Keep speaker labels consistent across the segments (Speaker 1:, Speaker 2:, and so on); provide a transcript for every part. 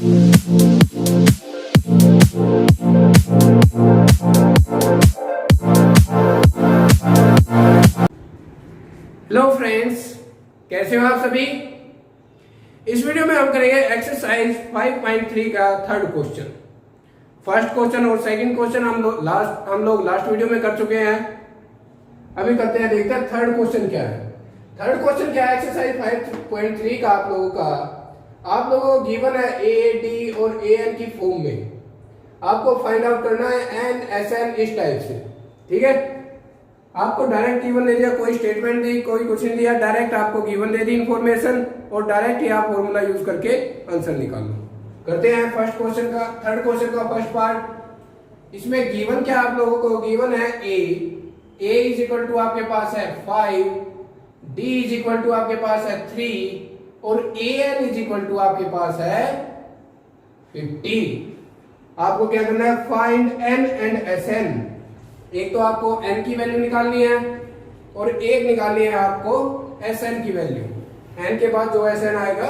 Speaker 1: Hello friends, कैसे हो आप सभी। इस वीडियो में हम करेंगे एक्सरसाइज 5.3 का थर्ड क्वेश्चन। फर्स्ट क्वेश्चन और सेकंड क्वेश्चन हम लोग लास्ट वीडियो में कर चुके हैं। अभी करते हैं, देखते हैं थर्ड क्वेश्चन क्या है। थर्ड क्वेश्चन क्या है एक्सरसाइज 5.3 का आप लोगों को गिवन है ए डी और ए एन की फॉर्म में। आपको फाइंड आउट करना है एन एस एन इस टाइप से, ठीक है। आपको डायरेक्ट गिवन दे दिया, कोई स्टेटमेंट दी, कोई कुछ नहीं दिया, डायरेक्ट आपको गिवन दे दी इंफॉर्मेशन और डायरेक्ट ही आप फॉर्मूला यूज करके आंसर निकाल लो। करते हैं फर्स्ट क्वेश्चन का, थर्ड क्वेश्चन का फर्स्ट पार्ट। इसमें गिवन क्या आप लोगों को गिवन है ए इज इक्वल टू आपके पास है 5, डी इज इक्वल टू आपके पास है 3 और a n is equal to आपके पास है 50। आपको क्या करना है, find n and S n. एक तो आपको n की वैल्यू निकालनी है और एक निकालनी है आपको Sn की वैल्यू। n के बाद जो Sn आएगा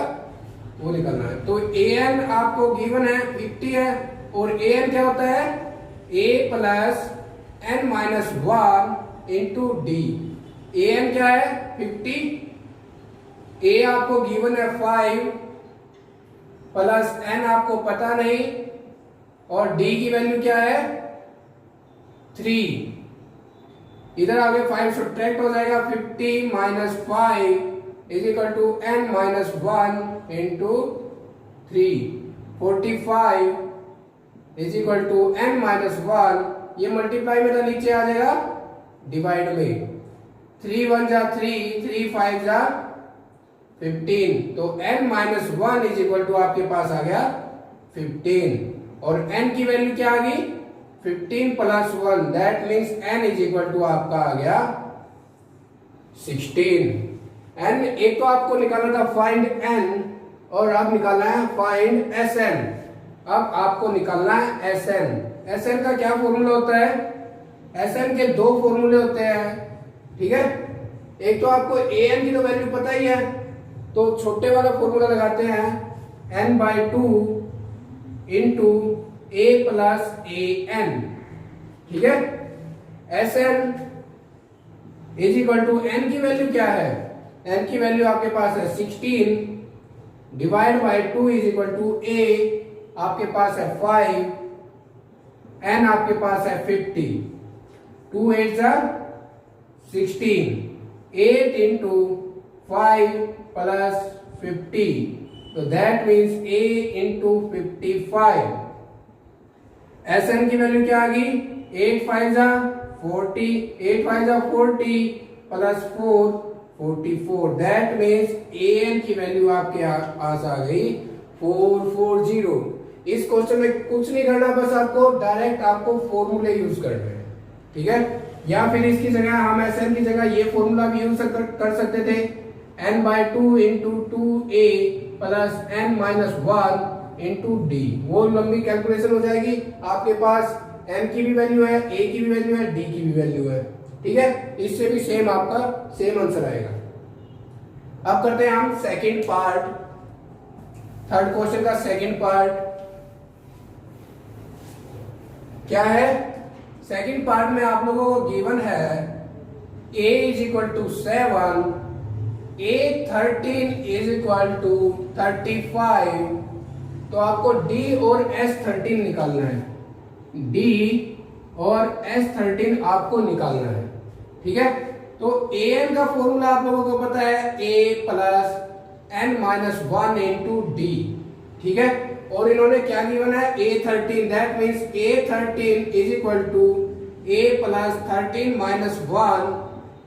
Speaker 1: वो निकालना है। तो an आपको गिवन है 50 है और an क्या होता है, a plus n minus 1 into D. an क्या है 50, a आपको गिवन है 5 प्लस n आपको पता नहीं और d की वैल्यू क्या है 3। इधर आगे 5 सब्ट्रैक्ट हो जाएगा, 50 minus 5 is equal to n minus 1 into 3। 45 is equal to n minus 1, ये मल्टीप्लाई में तो नीचे आ जाएगा डिवाइड में। 3 1 जा 3, 3 5 जा 15, तो n minus 1 is equal to आपके पास आ गया 15 और n की वैल्यू क्या आ गई 15 plus 1, that means n is equal to आपका आ गया 16। n एक तो आपको निकालना था फाइंड n और अब निकालना है फाइंड Sn। अब आपको निकालना है Sn। Sn का क्या फॉर्मूला होता है, Sn के दो फॉर्मूले होते हैं, ठीक है। एक तो आपको an की तो वैल्यू पता ही है, तो छोटे वाला फॉर्मूला लगाते हैं n/2 into a plus a n, ठीक है। Sn is equal to n की वैल्यू क्या है, n की वैल्यू आपके पास है 16 divide by 2 is equal to a आपके पास है 5, n आपके पास है 50, 2 8 जा 16, 8 इंटू 5 प्लस 50, तो that means a into 55। Sn की वैल्यू क्या आ गई 8 5 जा 40, 8 5 जा 40 प्लस 4 44, दैट मीन्स an की वैल्यू आपके पास आ गई 440। इस क्वेश्चन में कुछ नहीं करना, बस आपको डायरेक्ट आपको फॉर्मूले यूज करने हैं, ठीक है। या फिर इसकी जगह हम Sn की जगह ये फॉर्मूला भी यूज कर सकते थे, n/2 into 2a plus n minus 1 into D. वो लंबी कैलकुलेशन हो जाएगी, आपके पास m की भी वैल्यू है, a की भी वैल्यू है, d की भी वैल्यू है, ठीक है। इससे भी सेम आपका सेम आंसर आएगा। अब करते हैं हम सेकंड पार्ट, थर्ड क्वेश्चन का सेकंड पार्ट क्या है। सेकंड पार्ट में आप लोगों को गिवन है a is equal to 7, a13 is equal to 35, तो आपको D और S13 निकालना है, D और S13 आपको निकालना है, ठीक है। तो an का फॉर्मूला आप लोगों को पता है a plus n minus 1 into d, ठीक है। और इन्होंने क्या गिवन है a13, that means a13 is equal to a plus 13 minus 1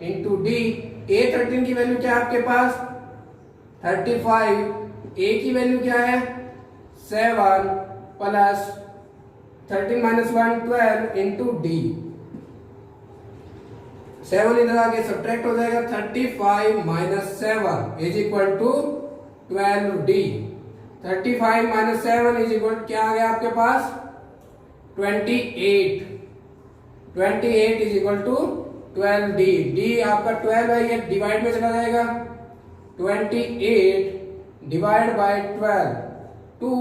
Speaker 1: into d. a13 की वैल्यू क्या है आपके पास 35, a की वैल्यू क्या है 7 प्लस 13 माइनस 1 12 इंटू डी। 7 इधर आगे सब्ट्रैक्ट हो जाएगा, 35 minus 7 is equal to 12d। 35 minus 7 is equal क्या आ गया आपके पास 28। 28 is equal to 12d। d आपका 12 है, ये डिवाइड में चला जाएगा, 28 डिवाइड बाय 12, 2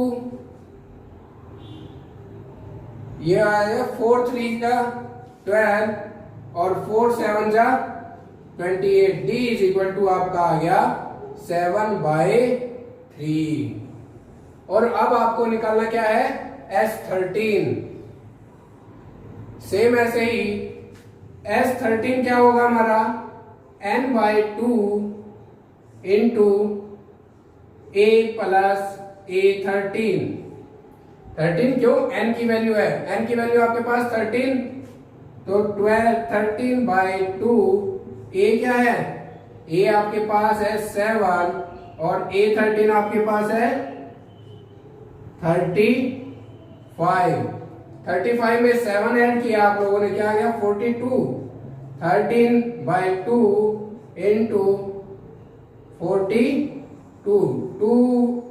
Speaker 1: ये आया 4 3 का 12 और 4 7 जा 28। डी इज इक्वल टू आपका आ गया 7/3। और अब आपको निकालना क्या है S13। सेम ऐसे ही S13 क्या होगा हमारा n/2 into a plus A13। 13 क्यों n की वैल्यू है, n की वैल्यू आपके पास 13 तो 13/2 a क्या है a आपके पास है 7 और A13 आपके पास है 35। 35 में 7 ऐड किया आप लोगों ने क्या आ गया 42। 13/2 इंटू 42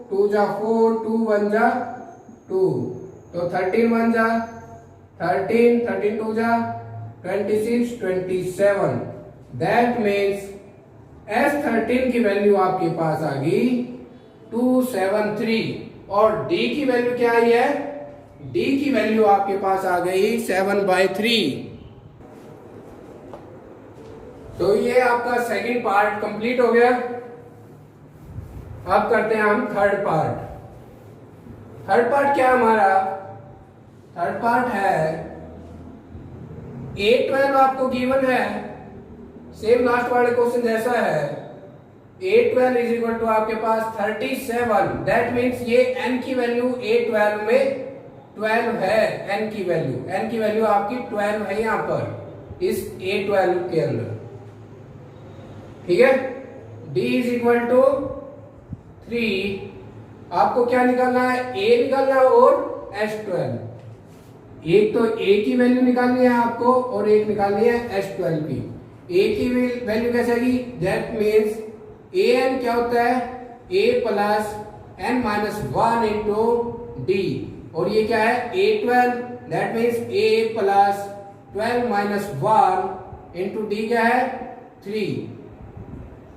Speaker 1: 2 जा 4 2 1 जा 2 तो 13 1 जा 13 13 2 जा 26 27। दैट मीन्स S13 की वैल्यू आपके पास आ गई 273 और D की वैल्यू क्या आई है D की वैल्यू आपके पास आ गई 7/3। तो ये आपका सेकंड पार्ट कंप्लीट हो गया। अब करते हैं हम थर्ड पार्ट। थर्ड पार्ट क्या हमारा थर्ड पार्ट है A12 आपको गिवन है, सेम लास्ट वाले क्वेश्चन जैसा है। A12 इज इक्वल टू आपके पास 37। दैट मीन्स ये n की वैल्यू A12 में 12 है। n की वैल्यू आपकी 12 है यहां पर इस A12 के अंदर, ठीक है। D is equal to 3। आपको क्या निकालना है A निकालना है और S12। एक तो A की वैल्यू निकालनी है आपको और एक निकालनी है S12 की। A की वैल्यू कैसे आएगी दैट मीन्स an क्या होता है a plus n-1 into D और ये क्या है A12 that means a plus 12-1 into D क्या है 3।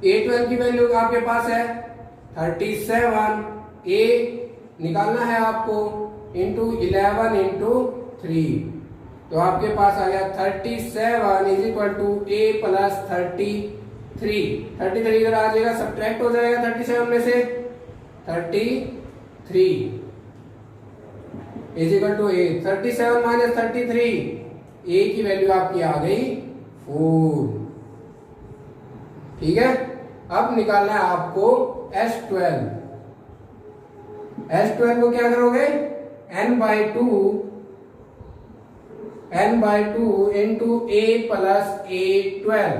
Speaker 1: A12 की वैल्यू आपके पास है 37। a निकालना है आपको इंटू 11 इंटू 3 तो आपके पास आ गया 37 is equal to a plus 33 इधर आ जाएगा सब्ट्रैक्ट हो जाएगा 37 में से 33 is equal to a 37 minus 33 a की वैल्यू आपकी आ गई 4। ठीक है। अब निकालना है आपको S12। S12 को क्या करोगे n/2 into a plus A12।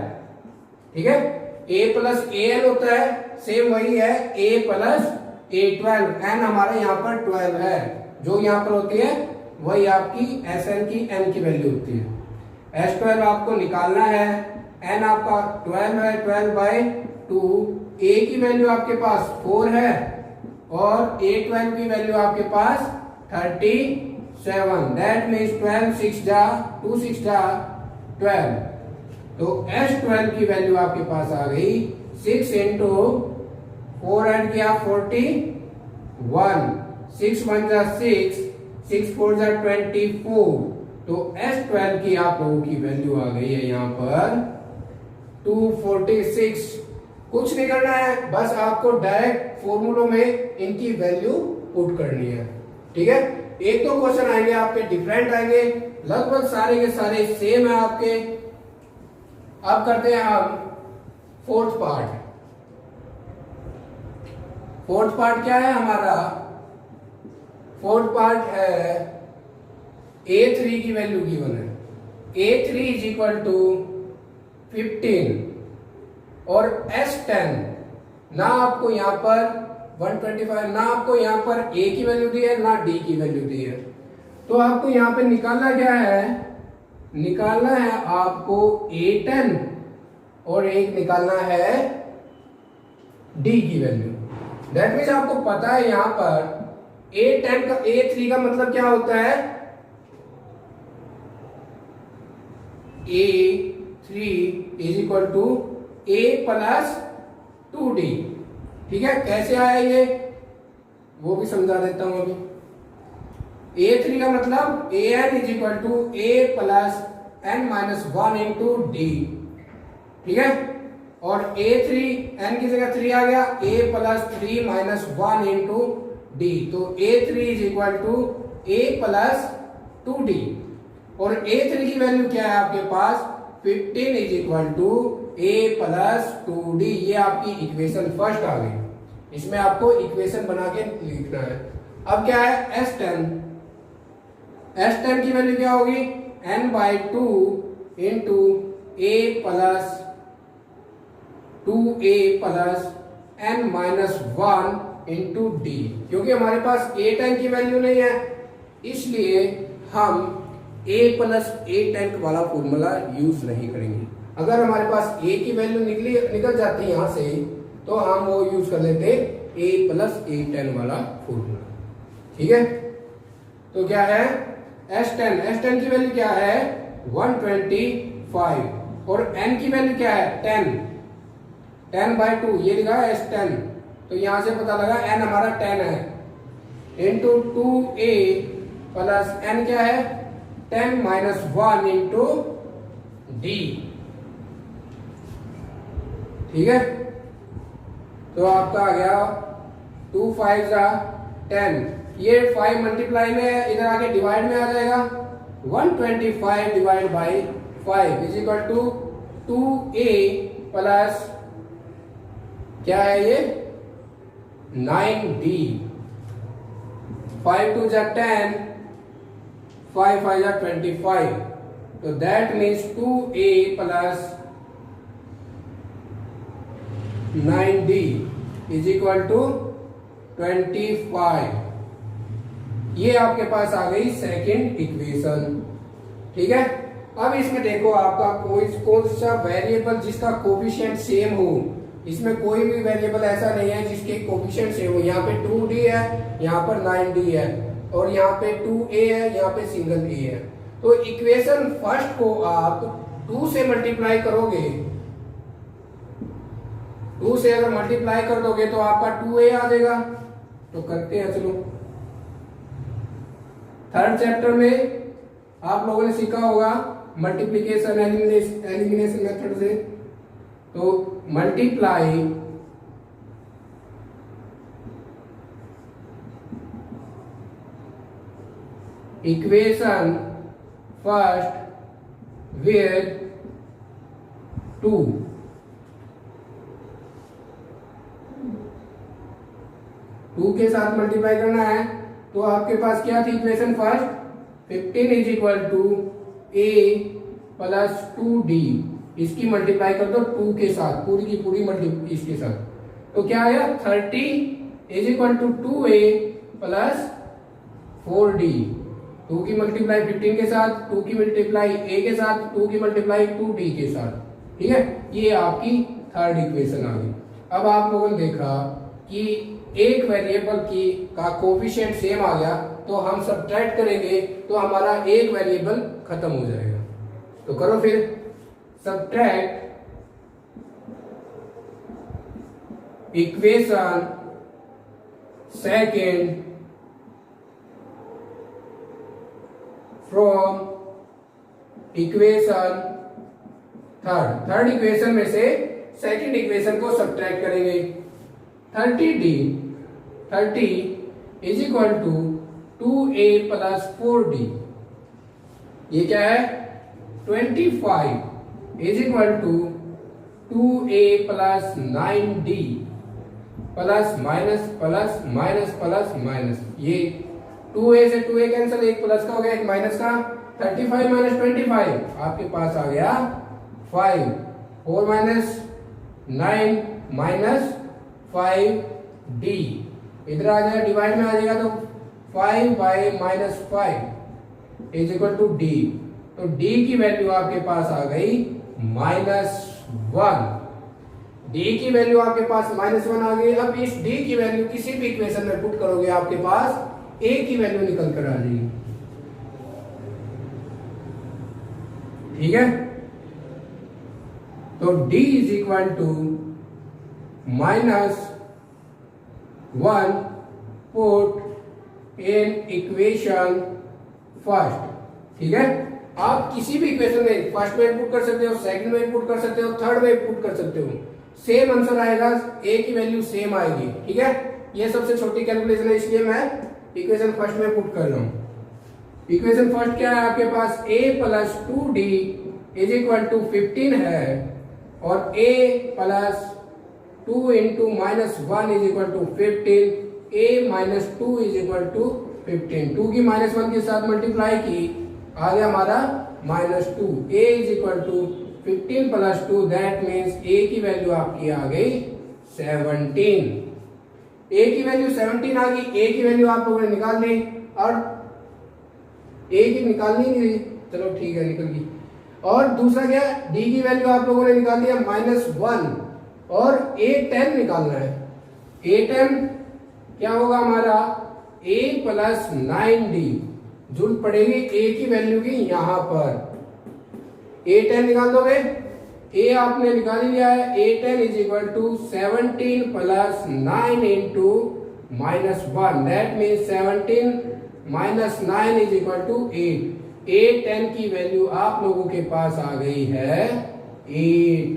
Speaker 1: ठीक है। a प्लस an होता है सेम वही है a प्लस A12। n हमारा यहाँ पर 12 है, जो यहाँ पर होती है वही आपकी Sn की n की वैल्यू होती है। S12 आपको निकालना है, n आपका 12 है 12/2। a की वैल्यू आपके पास 4 है और A12 की वैल्यू आपके पास 37। दैट मीन्स 12 6 जा 2 6 जा 12 तो S12 की वैल्यू आपके पास आ गई 6 इंटू 4 ऐड किया 41 6 1 जा 6 6 4 जा 24 तो S12 की आप लोगों की वैल्यू आ गई है यहाँ पर 246। कुछ नहीं करना है, बस आपको डायरेक्ट फॉर्मूलों में इनकी वैल्यू पुट करनी है। ठीक है। एक दो क्वेश्चन आएंगे आपके डिफरेंट आएंगे, लगभग सारे के सारे सेम है आपके। अब करते हैं हम फोर्थ पार्ट। फोर्थ पार्ट क्या है हमारा फोर्थ पार्ट है A3 की वैल्यू गिवन है। A3 इज इक्वल टू 15 और S10 ना आपको यहां पर 125 ना आपको यहां पर A की वैल्यू दी है ना D की वैल्यू दी है, तो आपको यहां पे निकालना क्या है निकालना है आपको A10 और एक निकालना है D की वैल्यू। दैट मीन्स आपको पता है यहां पर A10 का A3 का मतलब क्या होता है A3 is equal to A plus 2D। ठीक है। कैसे आया ये वो भी समझा देता हूं अभी। A3 का मतलब an is equal to a plus n minus 1 into d, ठीक है। और A3 n की जगह 3 आ गया, a plus 3 minus 1 into d, तो A3 is equal to a plus 2d। और A3 की वैल्यू क्या है आपके पास 15 is equal to a plus 2d। ये आपकी इक्वेशन फर्स्ट आ गई। इसमें आपको इक्वेशन बना के लिखना है। अब क्या है S10 की वैल्यू क्या होगी n/2 into a plus 2a plus n minus 1 into D. क्योंकि हमारे पास A10 की वैल्यू नहीं है, इसलिए हम a प्लस A10 वाला फॉर्मूला यूज नहीं करेंगे। अगर हमारे पास a की वैल्यू निकल जाती है यहां से, तो हम वो यूज कर लेते a प्लस A10 वाला फॉर्मूला, ठीक है। तो क्या है S10 की वैल्यू क्या है 125 और n की वैल्यू क्या है 10/2, ये लिखा है S10। तो यहां से पता लगा n हमारा 10 है, इंटू 2a प्लस n क्या है 10 माइनस 1 इंटू डी, ठीक है। तो आपका आ गया 2 5 10, ये 5 मल्टीप्लाई में इधर आके डिवाइड में आ जाएगा। 125 divide by 5 is equal to 2a plus क्या है ये 9d। 5 2 10, 5 5 25, तो that means 2a plus 9d is equal to 25। ये आपके पास आ गई सेकंड इक्वेशन, ठीक है। अब इसमें देखो आपका कौन सा वेरिएबल जिसका कोफिशिएंट सेम हो। इसमें कोई भी वेरिएबल ऐसा नहीं है जिसके कोफिशिएंट सेम हो। यहाँ पे 2d है, यहाँ पर 9d है, और यहाँ पे 2a है, यहाँ पे सिंगल a है। तो इक्वेशन फर्स्ट को आप 2 से मल्टीप्लाई करोगे, 2 से अगर मल्टीप्लाई कर दोगे तो आपका 2a आ जाएगा। तो करते हैं, चलो। थर्ड चैप्टर में आप लोगों ने सीखा होगा मल्टीप्लिकेशन एलिमिनेशन मेथड से। तो मल्टीप्लाई इक्वेशन फर्स्ट विद 2, के साथ मल्टीप्लाई करना है। तो आपके पास क्या थी equation first 15 is equal to a plus 2d, इसकी मल्टीप्लाई कर दो 2 के साथ, पूरी की पूरी मल्टीप्लाई इसके साथ। तो क्या आया 30 is equal to 2a plus 4d। 2 की मल्टीप्लाई 15 के साथ, 2 की मल्टीप्लाई a के साथ, 2 की मल्टीप्लाई 2d के साथ, ठीक है। ये आपकी थर्ड इक्वेशन आ गई। अब आप लोगों ने देखा कि एक वेरिएबल की का कोफिशिएंट सेम आ गया, तो हम सब्ट्रैक्ट करेंगे तो हमारा एक वेरिएबल खत्म हो जाएगा। तो करो फिर subtract equation second from equation third equation में से सेकेंड इक्वेशन को सब्ट्रैक्ट करेंगे। 30 is equal to 2a plus 4d, ये क्या है 25 is equal to 2a plus 9d plus minus plus minus plus minus, ये 2a से 2a कैंसिल, एक प्लस का हो गया एक माइनस का। 35 माइनस 25 आपके पास आ गया 5, 4 माइनस 9 माइनस 5d, इधर आ जाएगा डिवाइड में आ जाएगा, तो 5 by minus 5 is equal to d। तो d की वैल्यू आपके पास आ गई -1। d की वैल्यू आपके पास -1 आ गई। अब इस d की वैल्यू किसी भी इक्वेशन में पुट करोगे आपके पास a की वैल्यू निकल कर आ जाएगी, ठीक है। तो d is equal to -1 put in equation first. ठीक है, आप किसी भी इक्वेशन में फर्स्ट में इनपुट कर सकते हो, सेकंड में इनपुट कर सकते हो, थर्ड में इनपुट कर सकते हो, सेम आंसर आएगा, ए की वैल्यू सेम आएगी। ठीक है, ये सबसे छोटी कैलकुलेशन है, इसलिए मैं इक्वेशन फर्स्ट में पुट कर रहा हूं। इक्वेशन फर्स्ट क्या है आपके पास, a plus 2d is equal to 15 है और a plus 2 into minus 1 is equal to 15, a minus 2 is equal to 15, 2 की माइनस 1 के साथ मल्टीप्लाई की, आ गया हमारा minus 2, a is equal to 15 plus 2, that means a की वैल्यू आपकी आ गई 17। a की वैल्यू 17 आ गई, a की वैल्यू आप लोगों ने निकाल ली, और a की निकालनी नहीं रही, चलो ठीक है निकल गई। और दूसरा क्या, d की वैल्यू आप लोगों ने निकाल दिया -1, और a10 निकालना है। a10 क्या होगा हमारा, a प्लस 9d, जरूरत पड़ेगी a की वैल्यू की यहां पर, a10 निकाल दोगे, a आपने निकाल लिया है, a10 is equal to 17 plus 9 into -1, that means 17 minus 9 is equal to 8। a10 की वैल्यू आप लोगों के पास आ गई है 8।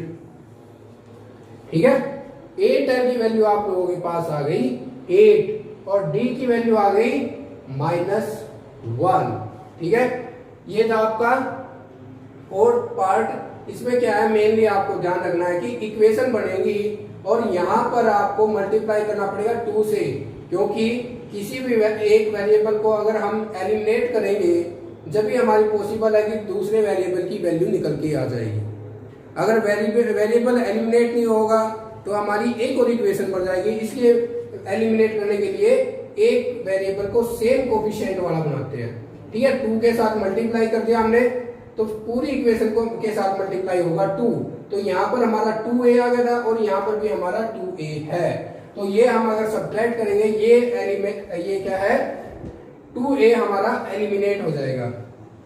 Speaker 1: ठीक है, a10 की वैल्यू आप लोगों के पास आ गई 8, और d की वैल्यू आ गई -1। ठीक है, ये था आपका फोर्थ पार्ट। इसमें क्या है, मेनली आपको ध्यान रखना है कि इक्वेशन बनेगी और यहां पर आपको मल्टीप्लाई करना पड़ेगा 2 से, क्योंकि किसी भी एक वेरिएबल को अगर हम एलिमिनेट करेंगे, जब भी हमारी पॉसिबल है कि दूसरे वेरिएबल की वैल्यू निकल के आ जाएगी। अगर वेरिएबल एलिमिनेट नहीं होगा तो हमारी एक और इक्वेशन बन जाएगी, इसलिए एलिमिनेट करने के लिए एक वेरिएबल को सेम कोफिशिएंट वाला बनाते हैं। ठीक है, 2 के साथ मल्टीप्लाई कर दिया हमने, तो पूरी इक्वेशन को के साथ मल्टीप्लाई होगा 2, तो यहाँ पर हमारा 2a आ गया था, और यहाँ पर भी हमारा 2a है, तो ये हम अगर सब्ट्रैक्ट करेंगे, ये क्या है, 2a हमारा एलिमिनेट हो जाएगा।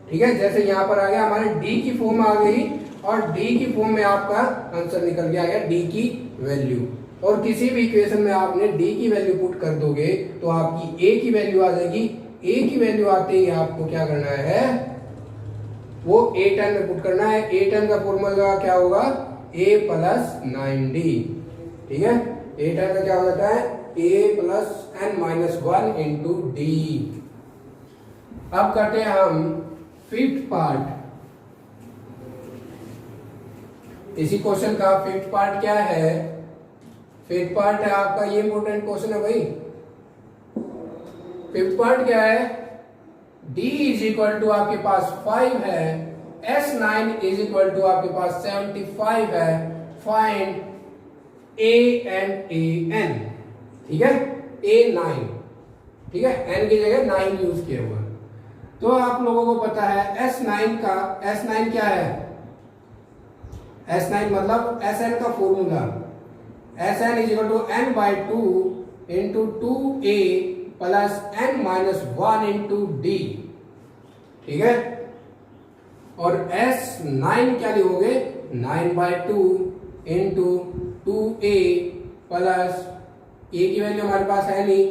Speaker 1: ठीक है, जैसे यहाँ पर आ गया हमारे d की फॉर्म आ गई, और d की फॉर्म में आपका आंसर निकल के आ गया d की वैल्यू। और किसी भी इक्वेशन में आपने d की वैल्यू पुट कर दोगे तो आपकी a की वैल्यू आ जाएगी। a की वैल्यू आते ही आपको क्या करना है, वो a10 में पुट करना है। a10 का फॉर्मूला क्या होगा, a प्लस 9d। ठीक है, a10 का क्या हो जाता है, a plus n-1 into d। अब करते हैं हम फिफ्थ पार्ट। इसी क्वेश्चन का फिफ्थ पार्ट क्या है, फिफ्थ पार्ट है आपका, ये इंपोर्टेंट क्वेश्चन है भाई। फिफ्थ पार्ट क्या है, d इज इक्वल टू आपके पास 5 है, s9 इज इक्वल टू आपके पास 75 है, फाइंड a and an। ठीक है, a9, ठीक है, n की जगह 9 यूज किया हुआ। तो आप लोगों को पता है s9 क्या है, s9 मतलब sn का formula, sn is equal to n/2 into 2a plus n-1 into d। ठीक है, और s9 क्या लिखोगे, 9/2 इंटू 2a प्लस a की वैल्यू हमारे पास है नहीं,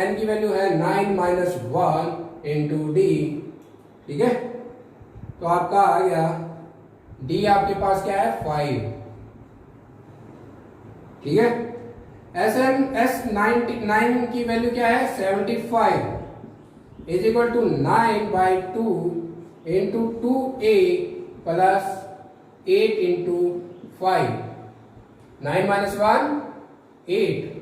Speaker 1: n की वैल्यू है 9-1 इंटू d। ठीक है, तो आपका आ गया d आपके पास क्या है 5। ठीक है, s9 की वैल्यू क्या है 75 is equal to 9/2 into 2a plus 8 into 5, 9-1 8।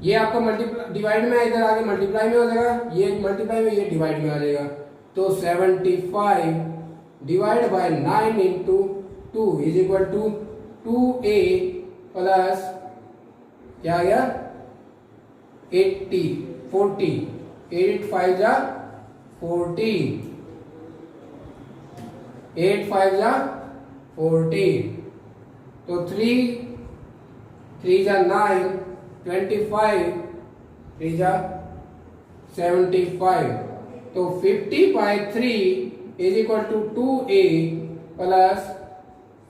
Speaker 1: ये आपका मल्टीप्लाई डिवाइड में इधर आगे मल्टीप्लाई में हो जाएगा, ये मल्टीप्लाई में, ये डिवाइड में आ जाएगा, तो 75 divide by 9 into 2 is equal to 2a plus क्या आ गया 40, 8 5 जा 40, 8 5 जा 40, तो 3 जा 9, 25, 3 जा 75, तो 50/3 is equal to 2a plus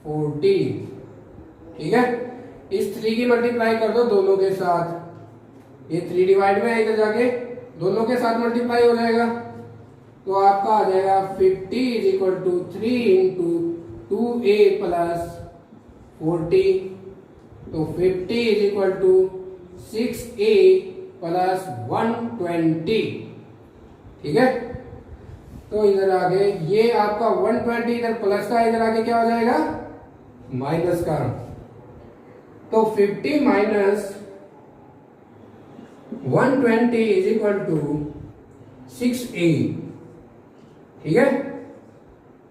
Speaker 1: 40। ठीक है, इस 3 की मल्टीप्लाई कर दो दोनों के साथ, ये 3 डिवाइड में है इधर जाके, दोनों के साथ मल्टीप्लाई हो जाएगा, तो आपका आ जाएगा 50 is equal to 3 into 2a plus 40, तो 50 is equal to 6a plus 120। ठीक है, तो इधर आगे ये आपका 120 इधर प्लस का, इधर आगे क्या हो जाएगा माइनस का, तो 50 minus 120 is equal to 6a। ठीक है,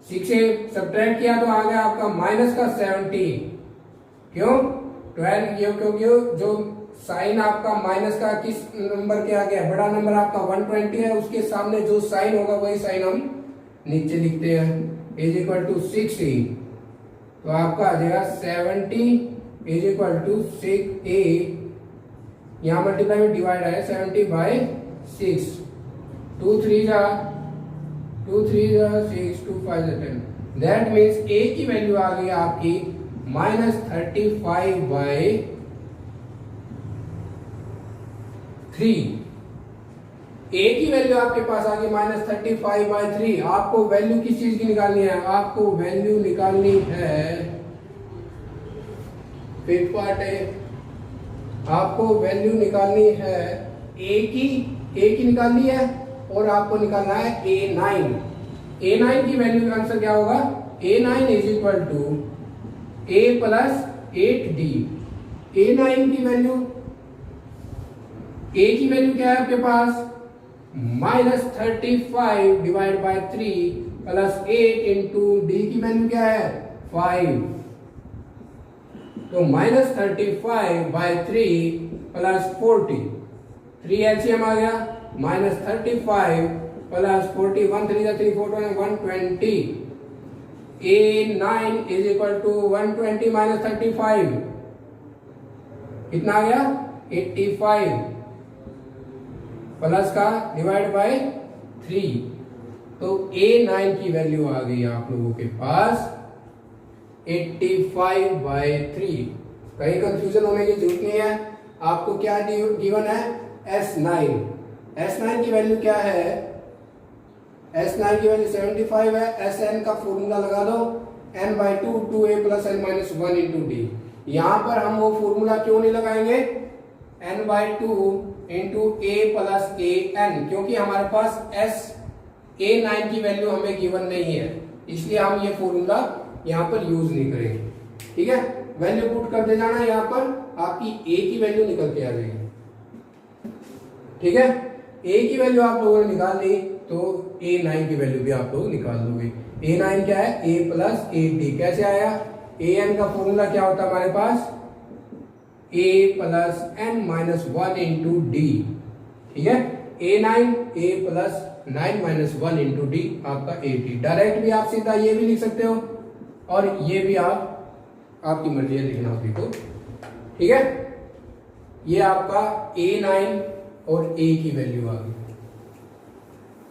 Speaker 1: 6a सब्ट्रैक्ट किया तो आ गया आपका माइनस का 70। क्यों 12, क्योंकि जो साइन आपका माइनस का किस नंबर के आगे है, बड़ा नंबर आपका 120 है, उसके सामने जो साइन होगा वही साइन हम नीचे लिखते हैं, इज इक्वल टू 6a। तो आपका आ जाएगा 70 इज इक्वल टू 6a, यहाँ मल्टीप्लाई में डिवाइड है 70 बाई 6, 2 3 जा 6, 2 5 जा 10, दैट मीन्स a की वैल्यू आ गई आपकी -35 बाई 3। a की वैल्यू आपके पास आ गई -35 बाई 3। आपको वैल्यू किस चीज की निकालनी है, आपको वैल्यू निकालनी है, फिफ्थ पार्ट है, आपको वैल्यू निकालनी है a की निकालनी है, और आपको निकालना है a9 की वैल्यू का आंसर क्या होगा, a9 is equal to a plus 8d। a9 की वैल्यू, a की वैल्यू क्या है आपके पास -35 divide by 3 plus 8 into d की वैल्यू क्या है 5, तो -35 बाय 3 प्लस 40, 3 एलसीएम आ गया, -35 प्लस 40, 1 3 जा 3 4 120, a9 is equal to 120 minus 35 कितना आ गया 85, प्लस का डिवाइड बाय 3, तो a9 की वैल्यू आ गई आप लोगों के पास 85 बाय 3। कहीं कंफ्यूजन होने की जरूरत नहीं है, आपको क्या गिवन है S9 की वैल्यू क्या है, S9 की वैल्यू 75 है, Sn का फॉर्मूला लगा दो n by 2 2a plus n minus 1 into D. यहां पर हम वो फॉर्मूला क्यों नहीं लगाएंगे n by 2 into a plus a n, क्योंकि हमारे पास a9 की वैल्यू हमें गिवन नहीं है, इसलिए हम ये फॉर्मूला यहाँ पर यूज नहीं करेंगे। ठीक है, वैल्यू पुट करते जाना, यहाँ पर आपकी a की वैल्यू निकल के आ जाएगी। ठीक है, a की वैल्यू आप लोगों ने निकाल ली, तो a9 की वैल्यू भी आप लोग निकाल दोगे। a9 क्या है a प्लस 8d, कैसे आया, an का फॉर्मूला क्या होता है हमारे पास a plus n minus 1 into d. ठीक है, a9 a plus 9 minus 1 into D आपका 80। डायरेक्ट भी आप सीधा ये भी लिख सकते हो, और ये भी आपकी मर्जी है लिखना होगी तो। ठीक है, ये आपका a9 और a की वैल्यू आ गई।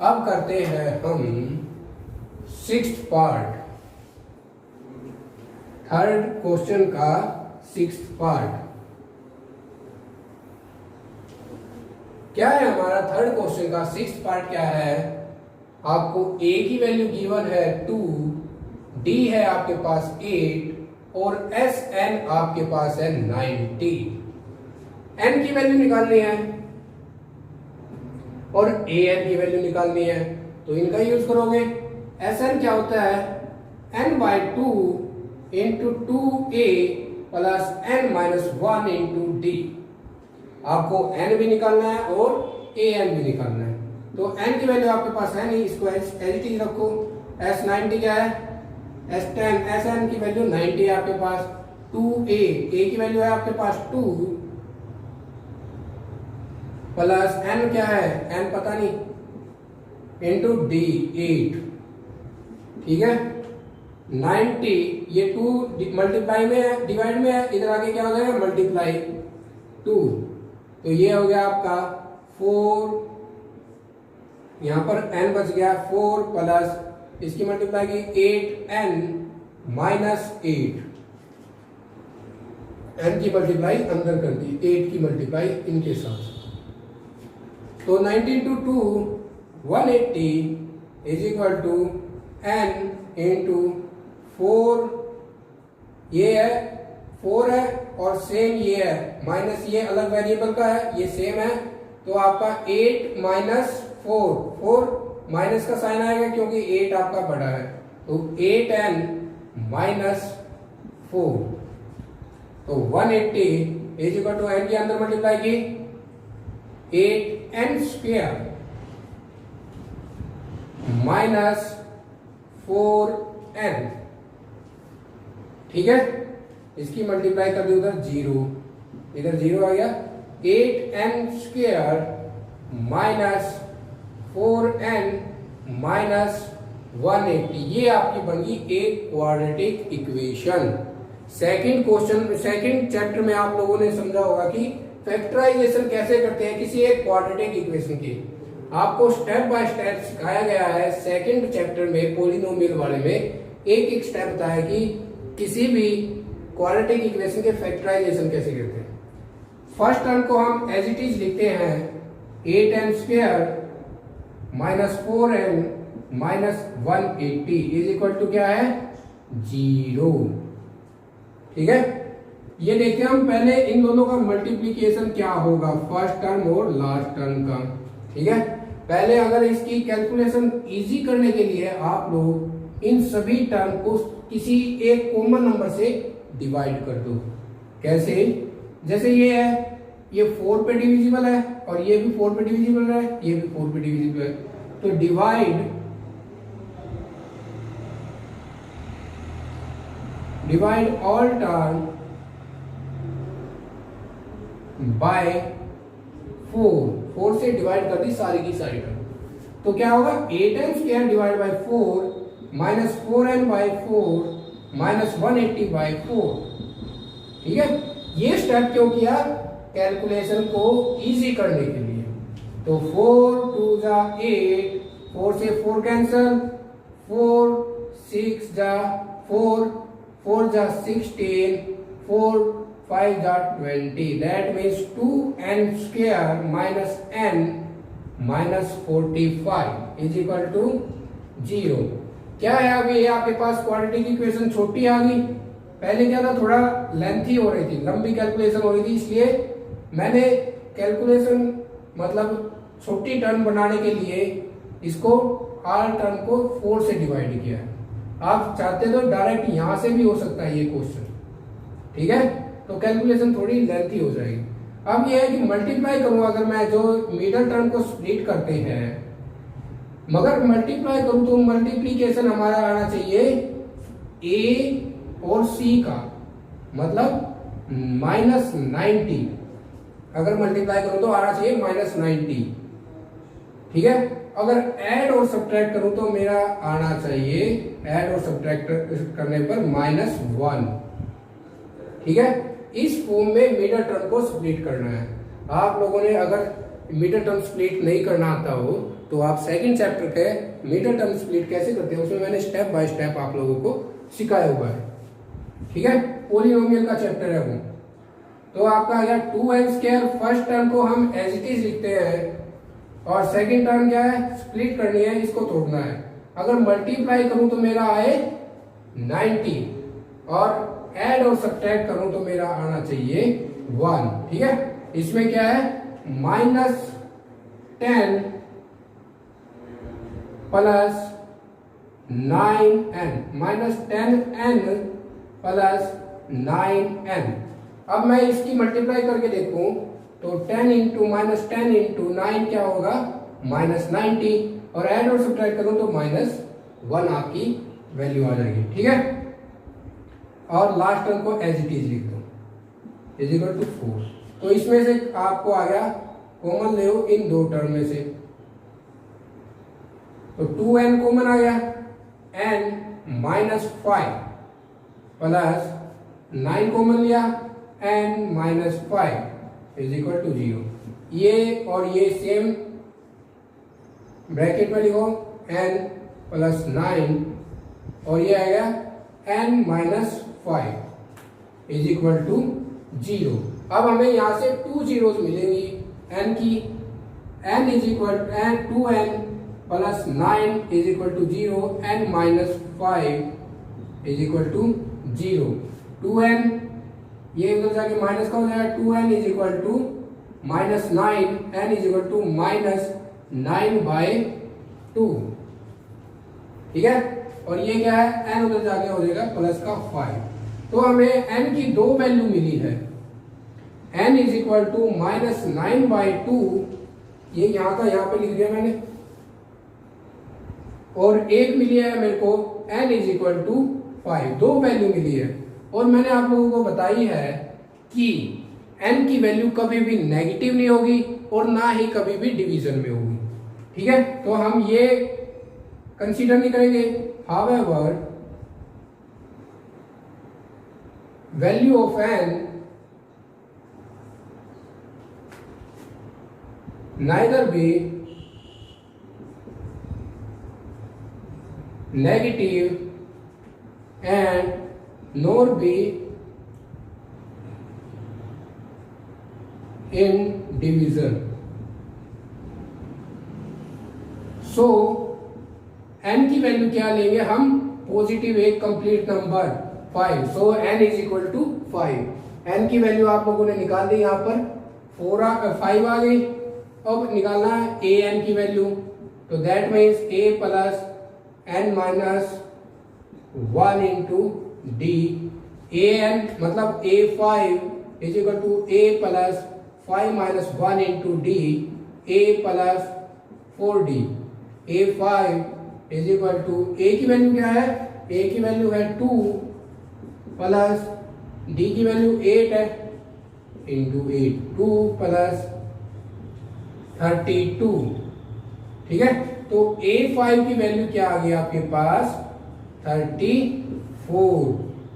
Speaker 1: अब करते हैं हम सिक्स्थ पार्ट, थर्ड क्वेश्चन का सिक्स्थ पार्ट। क्या है हमारा थर्ड क्वेश्चन का सिक्स्थ पार्ट क्या है, आपको a की वैल्यू गिवन है 2, d है आपके पास 8 और Sn आपके पास है 90। n की वैल्यू निकालनी है और an की वैल्यू निकालनी है, तो इनका यूज करोगे। Sn क्या होता है n by 2 into 2a plus n minus 1 into D. आपको n भी निकालना है और an भी निकालना है, तो n की वैल्यू आपके पास है नहीं, इसको एज रखो। S90 क्या है S10, Sn की वैल्यू 90 है आपके पास, 2a की वैल्यू है आपके पास 2 प्लस n क्या है n पता नहीं इंटू डी 8। ठीक है, 90 ये 2 मल्टीप्लाई में है, डिवाइड में है, इधर आगे क्या हो जाएगा मल्टीप्लाई 2, तो ये हो गया आपका 4, यहां पर n बच गया 4 प्लस इसकी मल्टीप्लाई की 8n माइनस 8, n की मल्टीप्लाई अंदर कर दी, 8 की मल्टीप्लाई इनके साथ। तो 90 into 2 180 is equal to n into 4, ये है 4 है और सेम ये है, माइनस ये अलग वेरिएबल का है, ये सेम है, तो आपका 8 माइनस 4 माइनस का साइन आएगा क्योंकि 8 आपका बड़ा है, तो 8n माइनस 4, तो 180 इज इक्वल टू n के अंदर मल्टीप्लाई की 8n स्क्वायर माइनस 4n, ठीक है। इसकी मल्टीप्लाई कर दी उधर 0, इधर 0 आ गया, 8n square minus 4n minus 180, ये आपकी बन गई एक quadratic equation. Second question, second chapter में आप लोगों ने समझा होगा कि फैक्टराइजेशन कैसे करते हैं किसी एक क्वाड्रेटिक इक्वेशन की, आपको स्टेप बाय स्टेप सिखाया गया है। सेकंड चैप्टर में पॉलिनोमियल वाले में एक एक स्टेप बताया कि किसी भी क्वाड्रेटिक इक्वेशन के फैक्टराइजेशन कैसे करते हैं। फर्स्ट टर्म को हम एज इट इज लिखते हैं 8n square minus 4n minus 180 is equal to क्या है 0, ठीक है। ये देखते हैं हम पहले इन दोनों का मल्टीप्लीकेशन क्या होगा, फर्स्ट टर्म और लास्ट टर्म का, ठीक है। पहले अगर इसकी कैलकुलेशन इजी करने के लिए आप लोग इन सभी टर्म को किसी एक कॉमन नंबर से डिवाइड कर दो। कैसे, जैसे ये है, ये 4 पे डिविजिबल है और ये भी 4 पे डिविजिबल है, ये भी 4 पे डिविजिबल है, तो डिवाइड ऑल टर्म बाय 4 से डिवाइड कर दी सारी की सारी टर्म, तो क्या होगा 8n square divide by 4 minus 4n by 4 minus 180 by 4, ठीक है। ये स्टेप क्यों किया, कैलकुलेशन को इजी करने के लिए। तो 4 2 जा 8, 4 से 4 कैंसल, 4 6 जा 4, 4 जा 16, 4 5 जा 20, that means 2n square minus n minus 45 is equal to 0। क्या है, अभी ये आपके पास क्वाड्रेटिक इक्वेशन छोटी आ गई, पहले क्या था थोड़ा लेंथी हो रही थी, लंबी कैलकुलेशन हो रही थी, इसलिए मैंने कैलकुलेशन मतलब छोटी टर्म बनाने के लिए इसको हर टर्म को 4 से डिवाइड किया है। आप चाहते तो डायरेक्ट यहां से भी हो सकता है ये क्वेश्चन, ठीक है, तो कैलकुलेशन थोड़ी लेंथी हो जाएगी। अब ये है कि मल्टीप्लाई करूं, अगर मैं जो मिडल टर्म को स्प्लिट करते हैं, मगर मल्टीप्लाई करूं तो मल्टीप्लीकेशन हमारा आना चाहिए a और c का, मतलब -90, अगर मल्टीप्लाई करूं तो आना चाहिए -90, ठीक है। अगर ऐड और सब्ट्रैक्ट करूं तो मेरा आना चाहिए, ऐड और सब्ट्रैक्ट करने पर -1, ठीक है। इस फॉर्म में मिडल टर्म को स्प्लिट करना है। आप लोगों ने अगर मिडल टर्म स्प्लिट नहीं करना आता हो तो आप सेकंड चैप्टर के मिडल टर्म स्प्लिट कैसे करते हैं उसमें मैंने स्टेप बाय स्टेप आप लोगों को सिखाया हुआ है, ठीक है। पॉलिनोमियल का चैप्टर है वो। तो आपका आ गया 2n स्क्वायर, फर्स्ट टर्म को हम एज इट इज लिखते हैं और सेकंड टर्म क्या है, स्प्लिट करनी है, इसको तोड़ना है। अगर मल्टीप्लाई करूं तो मेरा आए 90 और ऐड और सब्ट्रैक्ट करूं तो मेरा आना चाहिए 1, ठीक है। इसमें क्या है -10 plus 9n, -10n plus 9n। अब मैं इसकी मल्टीप्लाई करके देखूं तो 10 इंटू -10 इंटू 9 क्या होगा -90, और ऐड और सब्ट्रैक्ट करूं तो -1 आपकी वैल्यू आ जाएगी, ठीक है। और लास्ट टर्म को एज इट इज लिख दो, इज इक्वल टू 4। तो इसमें से आपको आ गया कॉमन ले इन दो टर्म में से, तो 2n कॉमन आ गया, n -5 प्लस 9 कॉमन लिया, n -5 इज इक्वल टू 0। ये और ये सेम ब्रैकेट में लिखो, n प्लस 9 और ये आएगा n -5 इज इक्वल टू 0। अब हमें यहां से 2 जीरोस मिलेंगी n की, n is equal to 2n plus 9 is equal to 0 n minus 5 is equal to 0। 2n ये उधर जाके माइनस का हो जाएगा, 2n is equal to minus 9, n is equal to minus 9/2, ठीक है। और ये क्या है, n उधर जाके हो जाएगा प्लस का 5। तो हमें n की दो वैल्यू मिली है, n is equal to minus 9/2, ये यहाँ का यहाँ पे लिख दिया मैंने, और एक मिली है मेरे को n इज इक्वल टू 5, दो वैल्यू मिली है। और मैंने आप लोगों को बताई है कि n की वैल्यू कभी भी नेगेटिव नहीं होगी और ना ही कभी भी डिवीजन में होगी, ठीक है। तो हम ये कंसीडर नहीं करेंगे। However value of n neither be negative and nor be in division. So n की वैल्यू क्या लेंगे हम, पॉजिटिव एक complete number 5, so n is equal to 5। n की वैल्यू आप लोगों ने निकाल दी, यहाँ पर 5 आ गई। अब निकालना है a n की वैल्यू, तो that means a plus n minus 1 into d. a n मतलब a5 is equal to a plus 5 minus 1 into d, a plus 4d। a5 is equal to a की वैल्यू क्या है, a की value है 2 plus d की value 8 है into 8, 2 plus 32, ठीक है। तो a5 की वैल्यू क्या आ गई आपके पास, 34।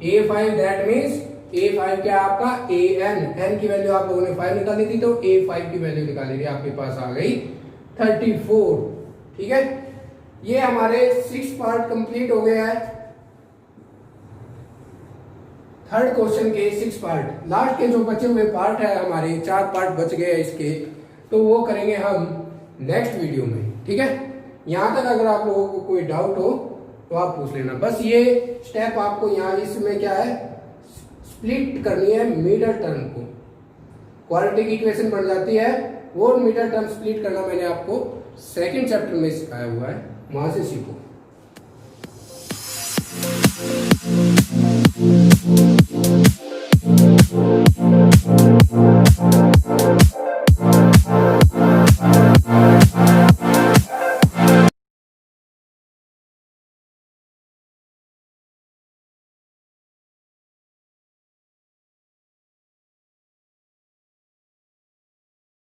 Speaker 1: a5 दैट मीन्स a5 क्या आपका n की वैल्यू आप लोगों ने 5 निकाली थी, तो a5 की वैल्यू निकाली थी, आपके पास आ गई 34, ठीक है। ये हमारे 6 पार्ट कंप्लीट हो गया है, थर्ड क्वेश्चन के 6 पार्ट। लास्ट के जो बचे हुए पार्ट है हमारे 4 पार्ट बच गए इसके, तो वो करेंगे हम नेक्स्ट वीडियो में, ठीक है। यहां तक अगर आप लोगों को कोई डाउट हो तो आप पूछ लेना। बस ये स्टेप आपको यहाँ इसमें क्या है, स्प्लिट करनी है मिडल टर्म को, क्वाड्रेटिक इक्वेशन बन जाती है, वो मिडल टर्म स्प्लिट करना मैंने आपको सेकंड चैप्टर में सिखाया हुआ है, वहां से सीखो।